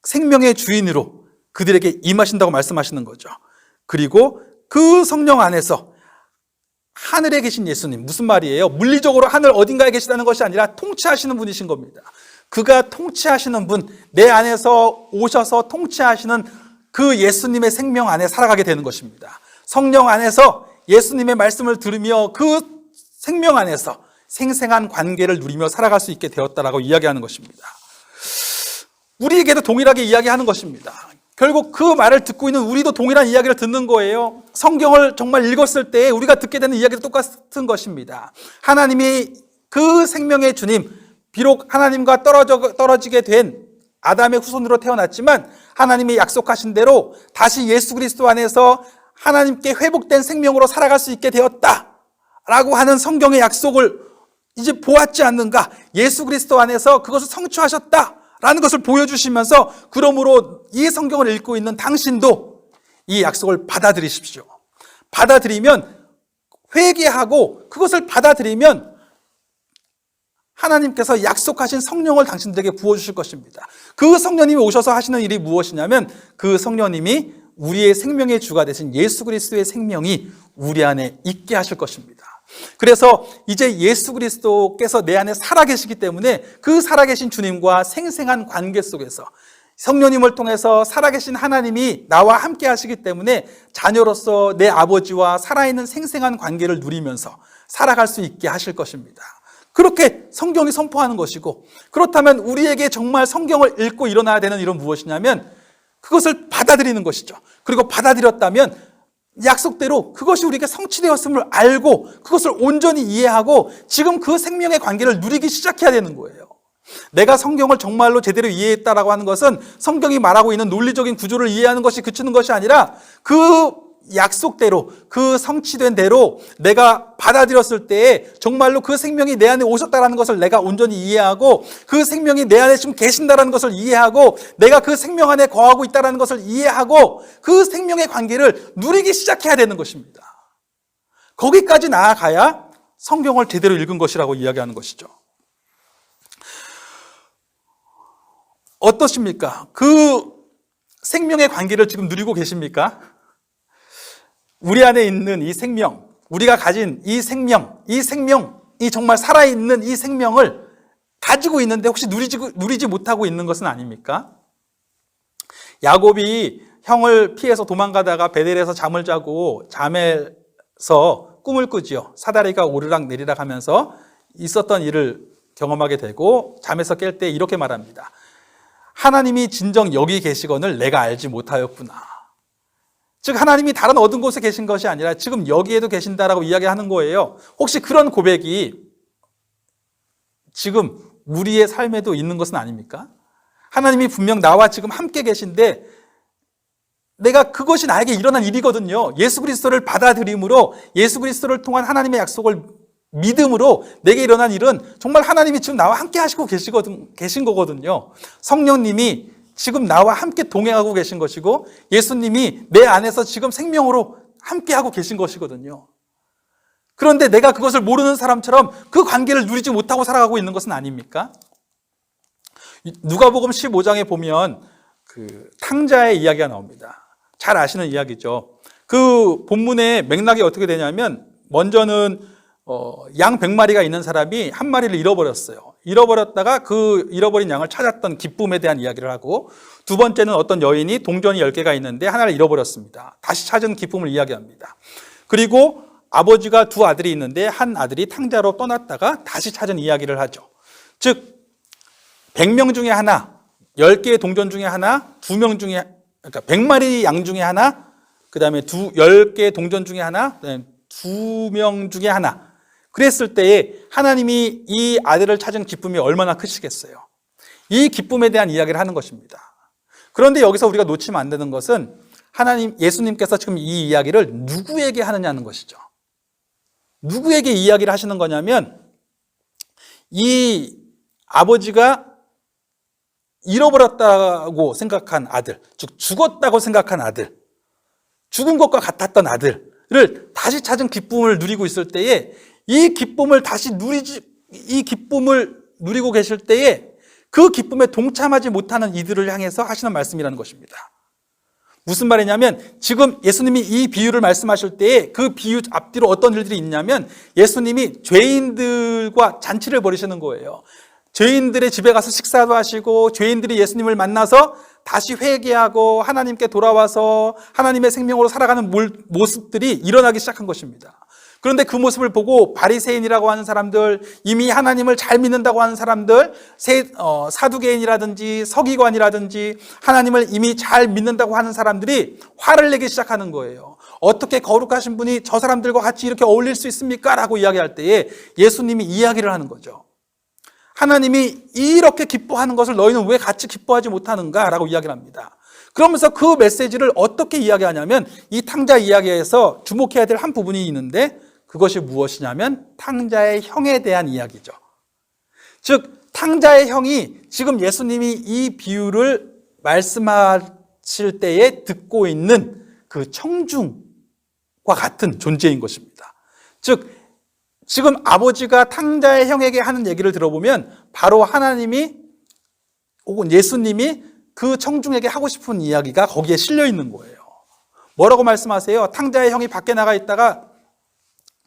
생명의 주인으로 그들에게 임하신다고 말씀하시는 거죠. 그리고 그 성령 안에서 하늘에 계신 예수님, 무슨 말이에요? 물리적으로 하늘 어딘가에 계시다는 것이 아니라 통치하시는 분이신 겁니다. 그가 통치하시는 분, 내 안에서 오셔서 통치하시는 그 예수님의 생명 안에 살아가게 되는 것입니다. 성령 안에서 예수님의 말씀을 들으며 그 생명 안에서 생생한 관계를 누리며 살아갈 수 있게 되었다라고 이야기하는 것입니다. 우리에게도 동일하게 이야기하는 것입니다. 결국 그 말을 듣고 있는 우리도 동일한 이야기를 듣는 거예요. 성경을 정말 읽었을 때 우리가 듣게 되는 이야기도 똑같은 것입니다. 하나님이 그 생명의 주님, 비록 하나님과 떨어지게 된 아담의 후손으로 태어났지만 하나님이 약속하신 대로 다시 예수 그리스도 안에서 하나님께 회복된 생명으로 살아갈 수 있게 되었다라고 하는 성경의 약속을 이제 보았지 않는가? 예수 그리스도 안에서 그것을 성취하셨다라는 것을 보여주시면서 그러므로 이 성경을 읽고 있는 당신도 이 약속을 받아들이십시오. 받아들이면 회개하고 그것을 받아들이면 하나님께서 약속하신 성령을 당신들에게 부어주실 것입니다. 그 성령님이 오셔서 하시는 일이 무엇이냐면 그 성령님이 우리의 생명의 주가 되신 예수 그리스도의 생명이 우리 안에 있게 하실 것입니다. 그래서 이제 예수 그리스도께서 내 안에 살아계시기 때문에 그 살아계신 주님과 생생한 관계 속에서 성령님을 통해서 살아계신 하나님이 나와 함께 하시기 때문에 자녀로서 내 아버지와 살아있는 생생한 관계를 누리면서 살아갈 수 있게 하실 것입니다. 그렇게 성경이 선포하는 것이고, 그렇다면 우리에게 정말 성경을 읽고 일어나야 되는 일은 무엇이냐면 그것을 받아들이는 것이죠. 그리고 받아들였다면 약속대로 그것이 우리에게 성취되었음을 알고 그것을 온전히 이해하고 지금 그 생명의 관계를 누리기 시작해야 되는 거예요. 내가 성경을 정말로 제대로 이해했다라고 하는 것은 성경이 말하고 있는 논리적인 구조를 이해하는 것이 그치는 것이 아니라 그 약속대로, 그 성취된 대로 내가 받아들였을 때에 정말로 그 생명이 내 안에 오셨다는 것을 내가 온전히 이해하고, 그 생명이 내 안에 지금 계신다는 것을 이해하고, 내가 그 생명 안에 거하고 있다는 것을 이해하고, 그 생명의 관계를 누리기 시작해야 되는 것입니다. 거기까지 나아가야 성경을 제대로 읽은 것이라고 이야기하는 것이죠. 어떠십니까? 그 생명의 관계를 지금 누리고 계십니까? 우리 안에 있는 이 생명, 우리가 가진 이 생명이 정말 살아있는 이 생명을 가지고 있는데 혹시 누리지 못하고 있는 것은 아닙니까? 야곱이 형을 피해서 도망가다가 베델에서 잠을 자고 잠에서 꿈을 꾸지요. 사다리가 오르락 내리락 하면서 있었던 일을 경험하게 되고 잠에서 깰 때 이렇게 말합니다. 하나님이 진정 여기 계시거늘 내가 알지 못하였구나. 즉 하나님이 다른 어떤 곳에 계신 것이 아니라 지금 여기에도 계신다라고 이야기하는 거예요. 혹시 그런 고백이 지금 우리의 삶에도 있는 것은 아닙니까? 하나님이 분명 나와 지금 함께 계신데 내가 그것이 나에게 일어난 일이거든요. 예수 그리스도를 받아들임으로, 예수 그리스도를 통한 하나님의 약속을 믿음으로 내게 일어난 일은 정말 하나님이 지금 나와 함께 하시고 계신 거거든요. 성령님이 지금 나와 함께 동행하고 계신 것이고, 예수님이 내 안에서 지금 생명으로 함께하고 계신 것이거든요. 그런데 내가 그것을 모르는 사람처럼 그 관계를 누리지 못하고 살아가고 있는 것은 아닙니까? 누가복음 15장에 보면 그 탕자의 이야기가 나옵니다. 잘 아시는 이야기죠. 그 본문의 맥락이 어떻게 되냐면, 먼저는 양 100마리가 있는 사람이 한 마리를 잃어버렸어요. 잃어버렸다가 그 잃어버린 양을 찾았던 기쁨에 대한 이야기를 하고, 두 번째는 어떤 여인이 동전이 10개가 있는데 하나를 잃어버렸습니다. 다시 찾은 기쁨을 이야기합니다. 그리고 아버지가 두 아들이 있는데 한 아들이 탕자로 떠났다가 다시 찾은 이야기를 하죠. 즉 100명 중에 하나, 10개의 동전 중에 하나, 2명 중에, 그러니까 100마리 양 중에 하나, 그 다음에 10개의 동전 중에 하나, 2명 중에 하나. 그랬을 때에 하나님이 이 아들을 찾은 기쁨이 얼마나 크시겠어요. 이 기쁨에 대한 이야기를 하는 것입니다. 그런데 여기서 우리가 놓치면 안 되는 것은 예수님께서 지금 이 이야기를 누구에게 하느냐는 것이죠. 누구에게 이야기를 하시는 거냐면, 이 아버지가 잃어버렸다고 생각한 아들, 즉 죽었다고 생각한 아들, 죽은 것과 같았던 아들을 다시 찾은 기쁨을 누리고 있을 때에, 이 기쁨을 누리고 계실 때에 그 기쁨에 동참하지 못하는 이들을 향해서 하시는 말씀이라는 것입니다. 무슨 말이냐면, 지금 예수님이 이 비유를 말씀하실 때에 그 비유 앞뒤로 어떤 일들이 있냐면, 예수님이 죄인들과 잔치를 벌이시는 거예요. 죄인들의 집에 가서 식사도 하시고, 죄인들이 예수님을 만나서 다시 회개하고 하나님께 돌아와서 하나님의 생명으로 살아가는 모습들이 일어나기 시작한 것입니다. 그런데 그 모습을 보고 바리새인이라고 하는 사람들, 이미 하나님을 잘 믿는다고 하는 사람들, 사두개인이라든지 서기관이라든지 하나님을 이미 잘 믿는다고 하는 사람들이 화를 내기 시작하는 거예요. 어떻게 거룩하신 분이 저 사람들과 같이 이렇게 어울릴 수 있습니까? 라고 이야기할 때에 예수님이 이야기를 하는 거죠. 하나님이 이렇게 기뻐하는 것을 너희는 왜 같이 기뻐하지 못하는가? 라고 이야기를 합니다. 그러면서 그 메시지를 어떻게 이야기하냐면, 이 탕자 이야기에서 주목해야 될 한 부분이 있는데, 그것이 무엇이냐면 탕자의 형에 대한 이야기죠. 즉 탕자의 형이 지금 예수님이 이 비유를 말씀하실 때에 듣고 있는 그 청중과 같은 존재인 것입니다. 즉 지금 아버지가 탕자의 형에게 하는 얘기를 들어보면 바로 하나님이 혹은 예수님이 그 청중에게 하고 싶은 이야기가 거기에 실려 있는 거예요. 뭐라고 말씀하세요? 탕자의 형이 밖에 나가 있다가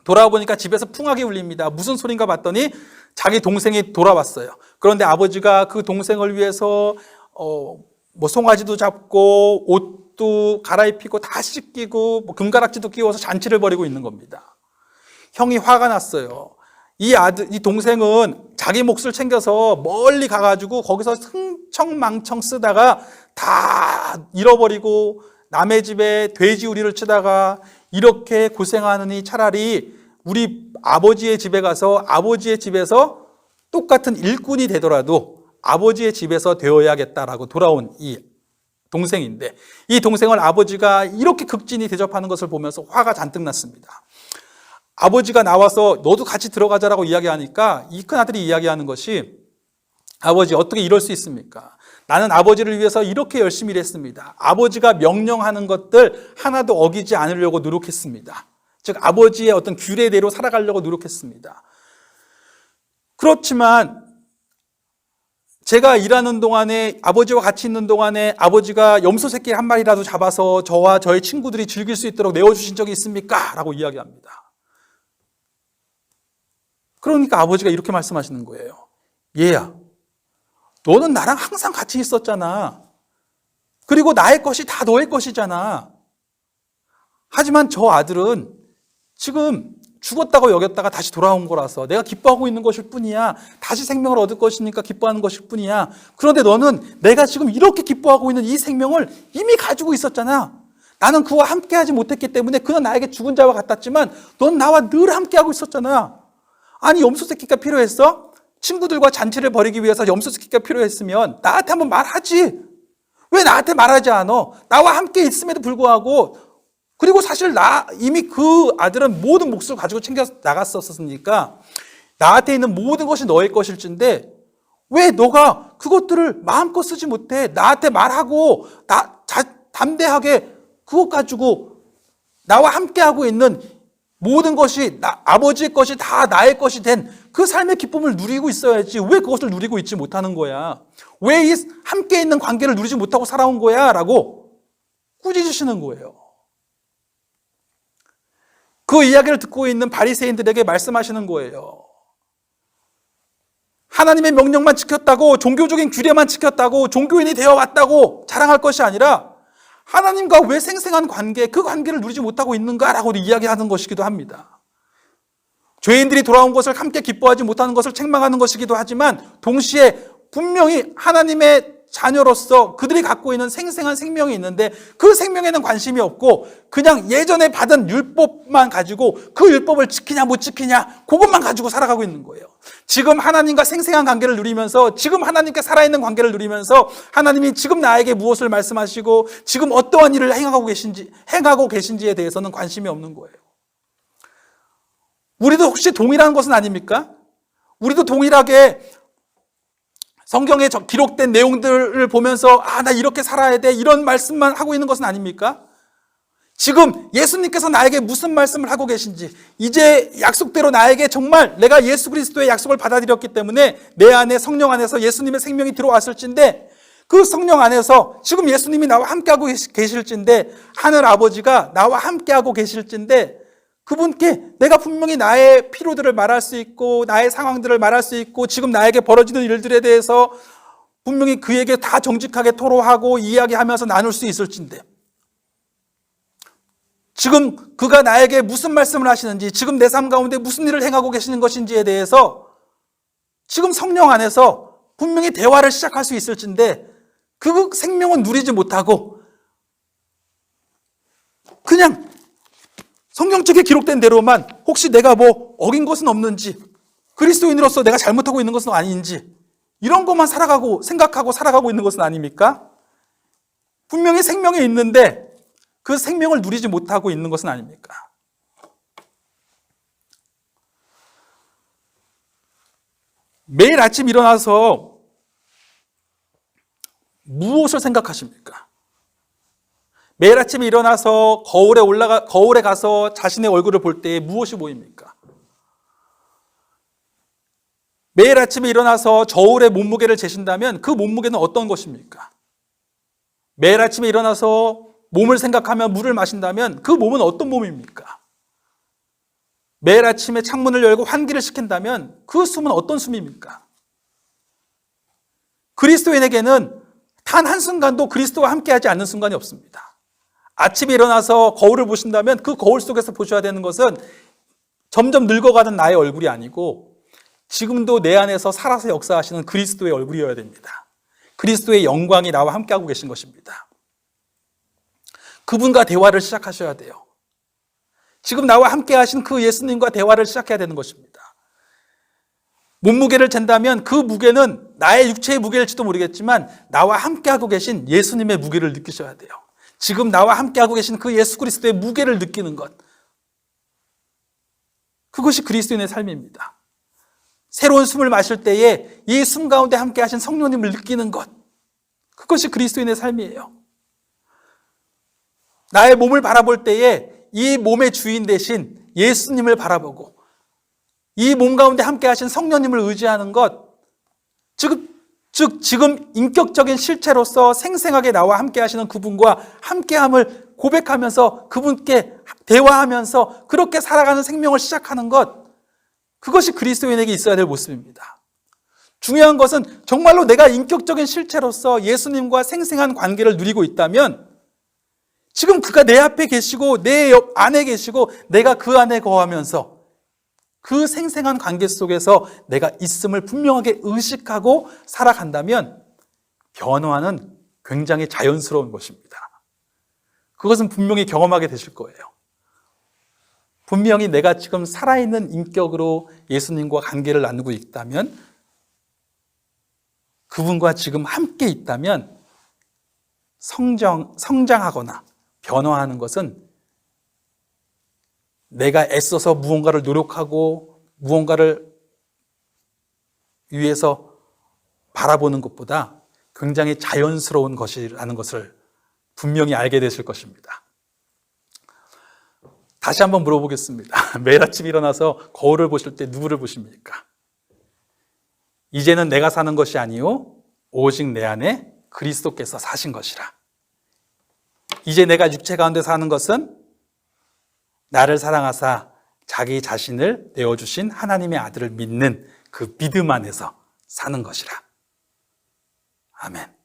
돌아보니까 집에서 풍악이 울립니다. 무슨 소린가 봤더니 자기 동생이 돌아왔어요. 그런데 아버지가 그 동생을 위해서 송아지도 잡고 옷도 갈아입히고 다 씻기고 금가락지도 끼워서 잔치를 벌이고 있는 겁니다. 형이 화가 났어요. 이 동생은 자기 몫을 챙겨서 멀리 가가지고 거기서 흥청망청 쓰다가 다 잃어버리고 남의 집에 돼지우리를 치다가 이렇게 고생하느니 차라리 우리 아버지의 집에 가서 아버지의 집에서 똑같은 일꾼이 되더라도 아버지의 집에서 되어야겠다라고 돌아온 이 동생인데 이 동생을 아버지가 이렇게 극진히 대접하는 것을 보면서 화가 잔뜩 났습니다. 아버지가 나와서 너도 같이 들어가자라고 이야기하니까 이 큰아들이 이야기하는 것이 아버지 어떻게 이럴 수 있습니까? 나는 아버지를 위해서 이렇게 열심히 일했습니다. 아버지가 명령하는 것들 하나도 어기지 않으려고 노력했습니다. 즉 아버지의 어떤 규례대로 살아가려고 노력했습니다. 그렇지만 제가 일하는 동안에 아버지와 같이 있는 동안에 아버지가 염소 새끼 한 마리라도 잡아서 저와 저의 친구들이 즐길 수 있도록 내어주신 적이 있습니까? 라고 이야기합니다. 그러니까 아버지가 이렇게 말씀하시는 거예요. 얘야, 너는 나랑 항상 같이 있었잖아. 그리고 나의 것이 다 너의 것이잖아. 하지만 저 아들은 지금 죽었다고 여겼다가 다시 돌아온 거라서 내가 기뻐하고 있는 것일 뿐이야. 다시 생명을 얻을 것이니까 기뻐하는 것일 뿐이야. 그런데 너는 내가 지금 이렇게 기뻐하고 있는 이 생명을 이미 가지고 있었잖아. 나는 그와 함께하지 못했기 때문에 그는 나에게 죽은 자와 같았지만 넌 나와 늘 함께하고 있었잖아. 아니 염소 새끼가 필요했어? 친구들과 잔치를 벌이기 위해서 염소 새끼가 필요했으면 나한테 한번 말하지. 왜 나한테 말하지 않아? 나와 함께 있음에도 불구하고. 그리고 사실 이미 그 아들은 모든 몫을 가지고 챙겨 나갔었으니까 나한테 있는 모든 것이 너의 것일진데 왜 너가 그것들을 마음껏 쓰지 못해? 나한테 말하고 담대하게 그것 가지고 나와 함께하고 있는 모든 것이 아버지의 것이 다 나의 것이 된 그 삶의 기쁨을 누리고 있어야지. 왜 그것을 누리고 있지 못하는 거야? 왜 이 함께 있는 관계를 누리지 못하고 살아온 거야? 라고 꾸짖으시는 거예요. 그 이야기를 듣고 있는 바리새인들에게 말씀하시는 거예요. 하나님의 명령만 지켰다고, 종교적인 규례만 지켰다고, 종교인이 되어 왔다고 자랑할 것이 아니라 하나님과 왜 생생한 관계, 그 관계를 누리지 못하고 있는가라고 이야기하는 것이기도 합니다. 죄인들이 돌아온 것을 함께 기뻐하지 못하는 것을 책망하는 것이기도 하지만 동시에 분명히 하나님의 자녀로서 그들이 갖고 있는 생생한 생명이 있는데 그 생명에는 관심이 없고 그냥 예전에 받은 율법만 가지고 그 율법을 지키냐 못 지키냐 그것만 가지고 살아가고 있는 거예요. 지금 하나님과 생생한 관계를 누리면서 지금 하나님께 살아있는 관계를 누리면서 하나님이 지금 나에게 무엇을 말씀하시고 지금 어떠한 일을 행하고 계신지에 대해서는 관심이 없는 거예요. 우리도 혹시 동일한 것은 아닙니까? 우리도 동일하게 성경에 기록된 내용들을 보면서 나 이렇게 살아야 돼 이런 말씀만 하고 있는 것은 아닙니까? 지금 예수님께서 나에게 무슨 말씀을 하고 계신지 이제 약속대로 나에게 정말 내가 예수 그리스도의 약속을 받아들였기 때문에 내 안에 성령 안에서 예수님의 생명이 들어왔을진데 그 성령 안에서 지금 예수님이 나와 함께하고 계실진데 하늘 아버지가 나와 함께하고 계실진데 그분께 내가 분명히 나의 피로들을 말할 수 있고 나의 상황들을 말할 수 있고 지금 나에게 벌어지는 일들에 대해서 분명히 그에게 다 정직하게 토로하고 이야기하면서 나눌 수 있을진데 지금 그가 나에게 무슨 말씀을 하시는지 지금 내 삶 가운데 무슨 일을 행하고 계시는 것인지에 대해서 지금 성령 안에서 분명히 대화를 시작할 수 있을진데 그 생명은 누리지 못하고 그냥 성경책에 기록된 대로만 혹시 내가 뭐 어긴 것은 없는지 그리스도인으로서 내가 잘못하고 있는 것은 아닌지 이런 것만 살아가고 생각하고 살아가고 있는 것은 아닙니까? 분명히 생명이 있는데 그 생명을 누리지 못하고 있는 것은 아닙니까? 매일 아침 일어나서 무엇을 생각하십니까? 매일 아침에 일어나서 거울에 가서 자신의 얼굴을 볼 때 무엇이 보입니까? 매일 아침에 일어나서 저울의 몸무게를 재신다면 그 몸무게는 어떤 것입니까? 매일 아침에 일어나서 몸을 생각하며 물을 마신다면 그 몸은 어떤 몸입니까? 매일 아침에 창문을 열고 환기를 시킨다면 그 숨은 어떤 숨입니까? 그리스도인에게는 단 한순간도 그리스도와 함께하지 않는 순간이 없습니다. 아침에 일어나서 거울을 보신다면 그 거울 속에서 보셔야 되는 것은 점점 늙어가는 나의 얼굴이 아니고 지금도 내 안에서 살아서 역사하시는 그리스도의 얼굴이어야 됩니다. 그리스도의 영광이 나와 함께하고 계신 것입니다. 그분과 대화를 시작하셔야 돼요. 지금 나와 함께하신 그 예수님과 대화를 시작해야 되는 것입니다. 몸무게를 잰다면 그 무게는 나의 육체의 무게일지도 모르겠지만 나와 함께하고 계신 예수님의 무게를 느끼셔야 돼요. 지금 나와 함께하고 계신 그 예수 그리스도의 무게를 느끼는 것. 그것이 그리스도인의 삶입니다. 새로운 숨을 마실 때에 이 숨 가운데 함께하신 성령님을 느끼는 것. 그것이 그리스도인의 삶이에요. 나의 몸을 바라볼 때에 이 몸의 주인 대신 예수님을 바라보고 이 몸 가운데 함께하신 성령님을 의지하는 것, 즉 지금 인격적인 실체로서 생생하게 나와 함께하시는 그분과 함께함을 고백하면서 그분께 대화하면서 그렇게 살아가는 생명을 시작하는 것, 그것이 그리스도인에게 있어야 될 모습입니다. 중요한 것은 정말로 내가 인격적인 실체로서 예수님과 생생한 관계를 누리고 있다면 지금 그가 내 앞에 계시고 내 옆 안에 계시고 내가 그 안에 거하면서 그 생생한 관계 속에서 내가 있음을 분명하게 의식하고 살아간다면 변화는 굉장히 자연스러운 것입니다. 그것은 분명히 경험하게 되실 거예요. 분명히 내가 지금 살아있는 인격으로 예수님과 관계를 나누고 있다면, 그분과 지금 함께 있다면 성장하거나 변화하는 것은 내가 애써서 무언가를 노력하고 무언가를 위해서 바라보는 것보다 굉장히 자연스러운 것이라는 것을 분명히 알게 되실 것입니다. 다시 한번 물어보겠습니다. 매일 아침 일어나서 거울을 보실 때 누구를 보십니까? 이제는 내가 사는 것이 아니요 오직 내 안에 그리스도께서 사신 것이라. 이제 내가 육체 가운데 사는 것은 나를 사랑하사 자기 자신을 내어주신 하나님의 아들을 믿는 그 믿음 안에서 사는 것이라. 아멘.